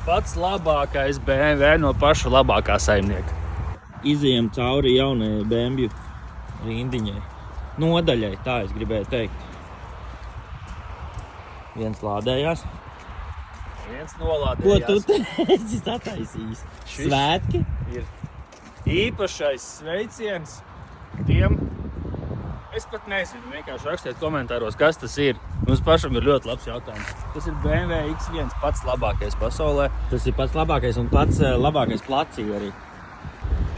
Pats labākais BMW no paša labākā saimnieka. Izejam cauri jaunajai BMW rindiņai. Nodaļai, tā es gribēju teikt. Viens lādējās. Viens Ko nolādējās. tu te esi sataisījis? Šis Svētki? ir īpašais sveiciens tiem. Es pat nezinu, vienkārši rakstiet komentāros, kas tas ir. Mums pašam ir ļoti labs jautājums. Tas ir BMW X1, pats labākais pasaulē. Tas ir pats labākais un pats labākais placī arī.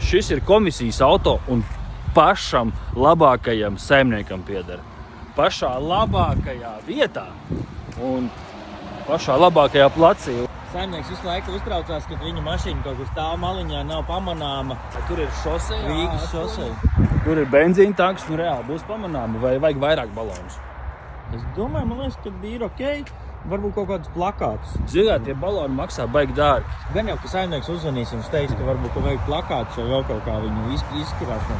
Šis ir komisijas auto un pašam labākajam saimniekam pieder. Pašā labākajā vietā un pašā labākajā placī. Saimnieks visu laiku uztraucās, ka viņa mašīna kaut kur stāv maliņā, nav pamanāma. Tur ir šosei, Rīgas šosei. tur ir benzīna tanks, nu reāli būs pamanāma, vai vajag vairāk balonus. Es domāju, man liekas, ka ir ok. Varbūt kaut kādus plakātus. Zināt, tie baloni maksā baigi dārgi. Gan jau, ka saimnieks uzvanīs un teiks, ka varbūt ka vajag plakātus vai vēl kaut kā viņu izskatās.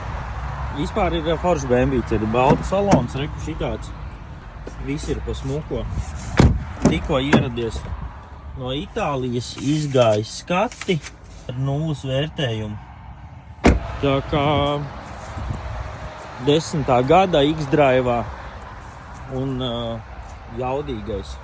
Vispār ir forši BMW, ir balta salons, reku šitāds. Viss ir pa smuko. Tikko ieradies no Itālijas, izgājis skati ar 0 vērtējumu. Tā kā 10. gada X-Drive'ā un jaudīgais.